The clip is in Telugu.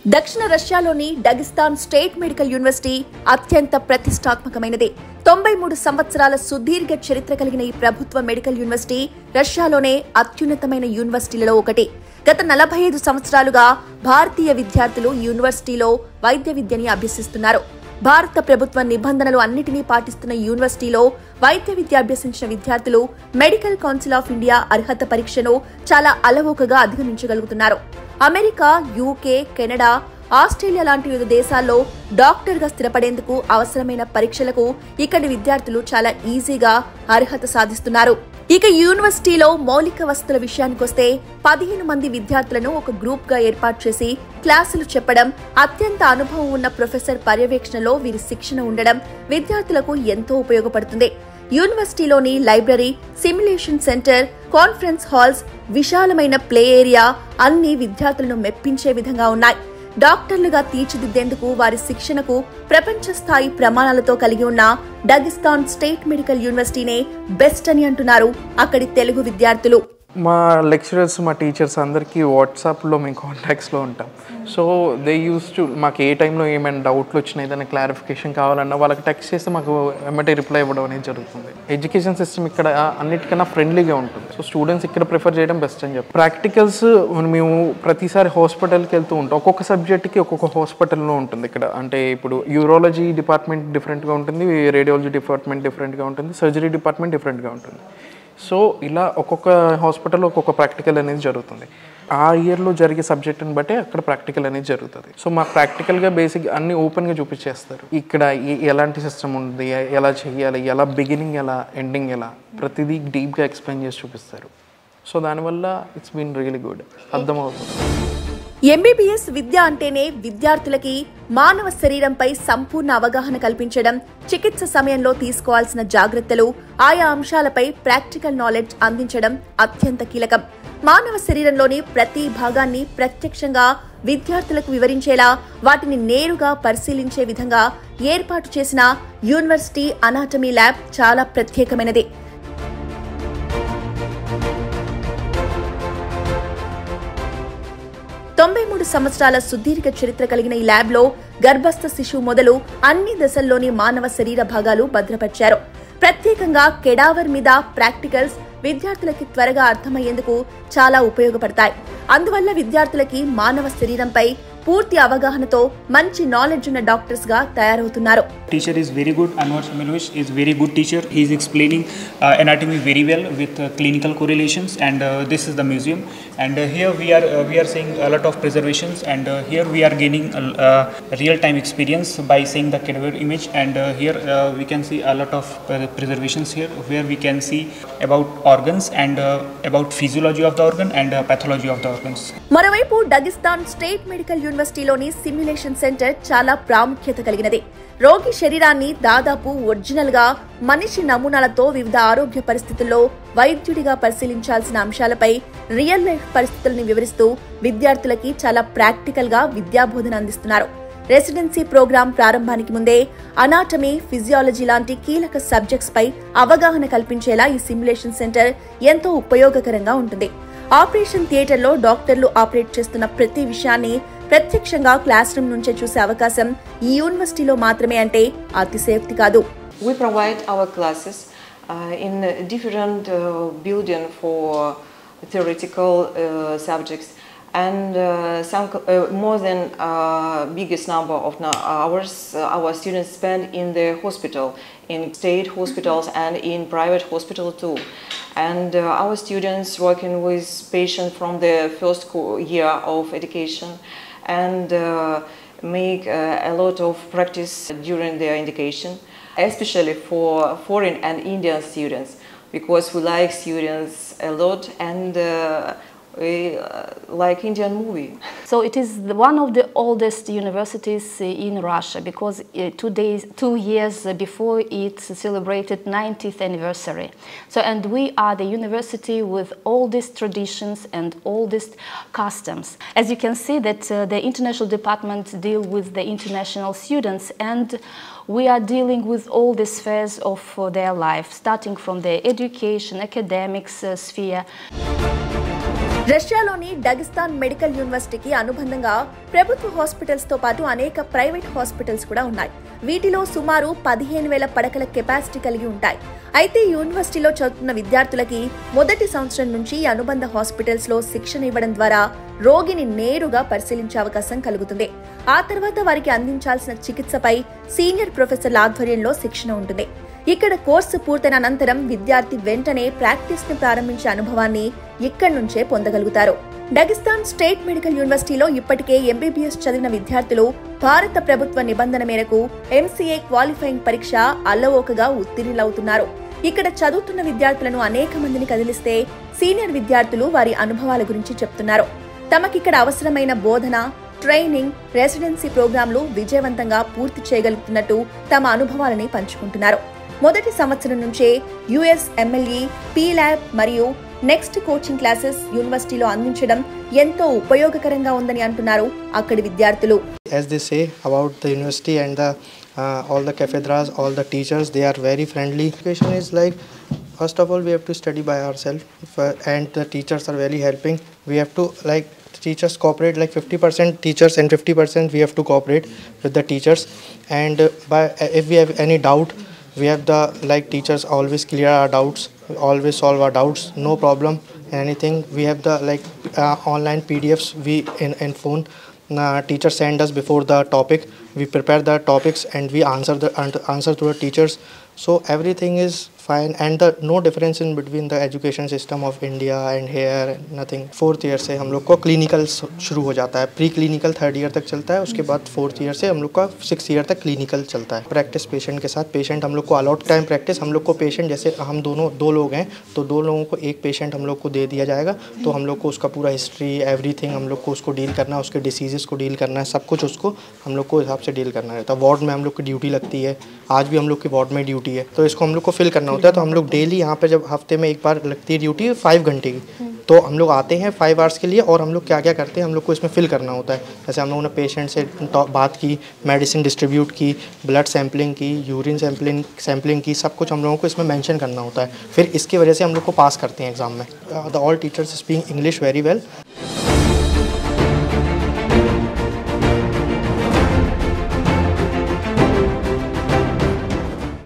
దక్షిణ రష్యాలోని డగిస్తాన్ స్టేట్ మెడికల్ యూనివర్సిటీ అత్యంత ప్రతిష్టాత్మకమైనది. 93 సంవత్సరాల సుదీర్ఘ చరిత్ర కలిగిన ఈ ప్రభుత్వ మెడికల్ యూనివర్సిటీ రష్యాలోనే అత్యున్నతమైన యూనివర్సిటీలలో ఒకటి. గత 45 సంవత్సరాలుగా భారతీయ విద్యార్థులు యూనివర్సిటీలో వైద్య విద్యని అభ్యసిస్తున్నారు. భారత ప్రభుత్వ నిబంధనలు అన్నిటినీ పాటిస్తున్న యూనివర్సిటీలో వైద్య విద్య అభ్యసించిన విద్యార్థులు మెడికల్ కౌన్సిల్ ఆఫ్ ఇండియా అర్హత పరీక్షను చాలా అలవోకగా అధిగమించగలుగుతున్నారు. అమెరికా, యూకే, కెనడా, ఆస్ట్రేలియా లాంటి వివిధ దేశాల్లో డాక్టర్గా స్థిరపడేందుకు అవసరమైన పరీక్షలకు ఇక్కడి విద్యార్థులు చాలా ఈజీగా అర్హత సాధిస్తున్నారు. ఇక యూనివర్సిటీలో మౌలిక వసతుల విషయానికొస్తే 15 మంది విద్యార్థులను ఒక గ్రూప్ గా ఏర్పాటు చేసి క్లాసులు చెప్పడం, అత్యంత అనుభవం ఉన్న ప్రొఫెసర్ పర్యవేక్షణలో వీరి శిక్షణ ఉండడం విద్యార్థులకు ఎంతో ఉపయోగపడుతుంది. యూనివర్సిటీలోని library, simulation centre, conference halls, విశాలమైన ప్లే ఏరియా అన్ని విద్యార్థులను మెప్పించే విధంగా ఉన్నాయి. డాక్టర్లుగా తీర్చిదిద్దేందుకు వారి శిక్షణకు ప్రపంచ స్థాయి ప్రమాణాలతో కలిగి ఉన్న డగిస్తాన్ స్టేట్ మెడికల్ యూనివర్సిటీనే బెస్ట్ అని అంటున్నారు అక్కడి తెలుగు విద్యార్థులు. మా లెక్చరర్స్, మా టీచర్స్ అందరికీ వాట్సాప్లో మేము కాంటాక్ట్స్లో ఉంటాం. సో దే యూస్ టు మాకు ఏ టైంలో ఏమైనా డౌట్లు వచ్చినా, ఏదైనా క్లారిఫికేషన్ కావాలన్నా వాళ్ళకి టెక్స్ట్ చేస్తే మాకు వెంటనే రిప్లై ఇవ్వడం అనేది జరుగుతుంది. ఎడ్యుకేషన్ సిస్టమ్ ఇక్కడ అన్నిటికన్నా ఫ్రెండ్లీగా ఉంటుంది. సో స్టూడెంట్స్ ఇక్కడ ప్రిఫర్ చేయడం బెస్ట్ అని చెప్పి. ప్రాక్టికల్స్ మేము ప్రతిసారి హాస్పిటల్కి వెళ్తూ ఉంటాం. ఒక్కొక్క సబ్జెక్ట్కి ఒక్కొక్క హాస్పిటల్లో ఉంటుంది ఇక్కడ. అంటే ఇప్పుడు యూరాలజీ డిపార్ట్మెంట్ డిఫరెంట్గా ఉంటుంది, రేడియాలజీ డిపార్ట్మెంట్ డిఫరెంట్గా ఉంటుంది, సర్జరీ డిపార్ట్మెంట్ డిఫరెంట్గా ఉంటుంది. సో ఇలా ఒక్కొక్క హాస్పిటల్లో ఒక్కొక్క ప్రాక్టికల్ అనేది జరుగుతుంది. ఆ ఇయర్లో జరిగే సబ్జెక్ట్ని బట్టి అక్కడ ప్రాక్టికల్ అనేది జరుగుతుంది. సో మా ప్రాక్టికల్గా బేసిక్ అన్ని ఓపెన్గా చూపించేస్తారు. ఇక్కడ ఎలాంటి సిస్టమ్ ఉంది, ఎలా చేయాలి, ఎలా బిగినింగ్, ఎలా ఎండింగ్, ఎలా ప్రతిదీ డీప్గా ఎక్స్ప్లెయిన్ చేసి చూపిస్తారు. సో దానివల్ల ఇట్స్ బీన్ రియలీ గుడ్, అర్థమవుతుంది. ఎంబీబీఎస్ విద్య అంటేనే విద్యార్థులకి మానవ శరీరంపై సంపూర్ణ అవగాహన కల్పించడం, చికిత్స సమయంలో తీసుకోవాల్సిన జాగ్రత్తలు, ఆయా అంశాలపై ప్రాక్టికల్ నాలెడ్జ్ అందించడం అత్యంత కీలకం. మానవ శరీరంలోని ప్రతి భాగాన్ని ప్రత్యక్షంగా విద్యార్థులకు వివరించేలా, వాటిని నేరుగా పరిశీలించే విధంగా ఏర్పాటు చేసిన యూనివర్సిటీ అనాటమీ ల్యాబ్ చాలా ప్రత్యేకమైనది. 93 సంవత్సరాల సుదీర్ఘ చరిత్ర కలిగిన ఈ ల్యాబ్లో గర్భస్థ శిశువు మొదలు అన్ని దశల్లోని మానవ శరీర భాగాలు భద్రపరిచారు. ప్రత్యేకంగా కెడావర్ మీద ప్రాక్టికల్స్ విద్యార్థులకి త్వరగా అర్థమయ్యేందుకు చాలా ఉపయోగపడతాయి. అందువల్ల విద్యార్థులకి మానవ శరీరంపై పూర్తి అవగాహనతో మంచి నాలెడ్జ్ ఉన్న డాక్టర్స్ గా తయారవుతున్నారు. Teacher is very good. Anwar Samilovic is very good teacher. He is explaining anatomy very well with clinical correlations, and this is the museum. And here we are seeing a lot of preservations, and here we are gaining real time experience by seeing the cadaver image. And here we can see a lot of preservations here, where we can see about organs and about physiology of the organ and pathology of the organs. మరోవైపు డగిస్తాన్ స్టేట్ మెడికల్ యూనివర్సిటీలోని సిమ్యులేషన్ సెంటర్ చాలా ప్రాముఖ్యత కలిగినది. రోగి శరీరాన్ని దాదాపు ఒరిజినల్ గా మనిషి నమూనాలతో వివిధ ఆరోగ్య పరిస్థితుల్లో వైద్యుడిగా పరిశీలించాల్సిన అంశాలపై రియల్ లైఫ్ పరిస్థితులను వివరిస్తూ విద్యార్థులకి చాలా ప్రాక్టికల్ గా విద్యాబోధన అందిస్తున్నారు. రెసిడెన్సీ ప్రోగ్రాం ప్రారంభానికి ముందే అనాటమీ, ఫిజియాలజీ లాంటి కీలక సబ్జెక్ట్స్ పై అవగాహన కల్పించేలా ఈ సిమ్యులేషన్ సెంటర్ ఎంతో ఉపయోగకరంగా ఉంటుంది. ఆపరేషన్ థియేటర్లో డాక్టర్లు ఆపరేట్ చేస్తున్న ప్రతి విషయాన్ని ప్రత్యక్షంగా క్లాస్ రూమ్ నుంచే చూసే అవకాశం ఈ యూనివర్సిటీలో మాత్రమే అంటే అతిశయోక్తి కాదు. We provide our classes in different building for theoretical subjects, and more than biggest number of hours our students spend in the hospital, in state hospitals and in private hospital too. And our students working with patients from the first year of education, and make a lot of practice during their education, especially for foreign and Indian students, because we like students a lot, and we like Indian movie. So it is one of the oldest universities in Russia, because 2 years before it celebrated 90th anniversary. So, and we are the university with oldest traditions and oldest customs. As you can see that the international department deal with the international students, and we are dealing with all the spheres of their life, starting from the education, academics sphere. రష్యాలోని డగిస్తాన్ మెడికల్ యూనివర్సిటీకి అనుబంధంగా ప్రభుత్వ హాస్పిటల్స్ తో పాటు అనేక ప్రైవేట్ హాస్పిటల్స్ కూడా ఉన్నాయి. వీటిలో సుమారు 15,000 పడకల కెపాసిటీ కలిగి ఉంటాయి. అయితే యూనివర్సిటీలో చదువుతున్న విద్యార్థులకి మొదటి సంవత్సరం నుంచి అనుబంధ హాస్పిటల్స్ లో శిక్షణ ఇవ్వడం ద్వారా రోగిని నేరుగా పరిశీలించే అవకాశం కలుగుతుంది. ఆ తర్వాత వారికి అందించాల్సిన చికిత్సపై సీనియర్ ప్రొఫెసర్ల ఆధ్వర్యంలో శిక్షణ ఉంటుంది. ఇక్కడ కోర్సు పూర్తయిన అనంతరం విద్యార్థి వెంటనే ప్రాక్టీస్ ని ప్రారంభించే అనుభవాన్ని ఇక్కడి నుంచే పొందగలుగుతారు. డగిస్తాన్ స్టేట్ మెడికల్ యూనివర్సిటీలో ఇప్పటికే ఎంబీబీఎస్ చదివిన విద్యార్థులు భారత ప్రభుత్వ నిబంధన మేరకు ఎంసీఏ క్వాలిఫైయింగ్ పరీక్ష అల్లవోకగా ఉత్తీర్ణులవుతున్నారు. ఇక్కడ చదువుతున్న విద్యార్థులను అనేక మందిని కదిలిస్తే సీనియర్ విద్యార్థులు వారి అనుభవాల గురించి చెప్తున్నారు. తమకిక్కడ అవసరమైన బోధన, ట్రైనింగ్, రెసిడెన్సీ ప్రోగ్రాంలు విజయవంతంగా పూర్తి చేయగలుగుతున్నట్టు తమ అనుభవాలని పంచుకుంటున్నారు. మొదటి సంవత్సరం నుంచే యుఎస్ఎంఎల్ఈ, పీల్యాబ్ మరియు నెక్స్ట్ కోచింగ్ క్లాసెస్ యూనివర్సిటీలో అందించడం ఎంతో ఉపయోగకరంగా ఉందని అంటున్నారు అక్కడి విద్యార్థులు. As they say about the university and the all the cathedras, all the teachers, they are very friendly. Education is like, first of all we have to study by ourselves, and the teachers are very helping. We have to like teachers cooperate, like 50% teachers and 50% we have to cooperate with the teachers. And if we have any doubt, we have the like teachers always clear our doubts, always solve our doubts, no problem anything. We have the like online PDFs we in phone. Teachers send us before the topic, we prepare the topics and we answer to the teachers. So everything is fine, and the no difference in between the education system of India and here, nothing. 4th year से हम लोग को क्लिनिकल शुरू हो जाता है. प्री क्लिनिकल 3rd ईयर तक चलता है, उसके बाद 4th ईयर से हम लोग का 6th ईयर तक क्लिनिकल चलता है. प्रैक्टिस पेशेंट के साथ, पेशेंट हम लोग को अलॉट टाइम प्रैक्टिस, हम लोग को पेशेंट जैसे हम दो लोग हैं तो 2 लोगों को एक पेशेंट हम लोग को दे दिया जाएगा, तो हम लोग को उसका पूरा हिस्ट्री एवरीथिंग हम लोग को उसको डील करना है, उसके डिसीज़ को डील करना है, सब कुछ उसको हम लोग को हिसाब से डील करना रहता है. वार्ड में हम लोग की ड्यूटी लगती है, आज भी हम लोग की वार्ड में ड्यूटी है, तो इसको हम लोग को फिल करना होता है. तो हम लोग डेली यहाँ पे जब हफ्ते में एक बार लगती है ड्यूटी 5 घंटे की, तो हम लोग आते हैं 5 आवर्स के लिए, और हम लोग क्या क्या करते हैं हम लोग को इसमें फिल करना होता है. जैसे हम लोगों ने पेशेंट से बात की, मेडिसिन डिस्ट्रीब्यूट की, ब्लड सैम्पलिंग की, यूरिन सैम्पलिंग की, सब कुछ हम लोगों को इसमें मेंशन करना होता है. फिर इसकी वजह से हम लोग को पास करते हैं एग्ज़ाम में. The all teachers speak English very well.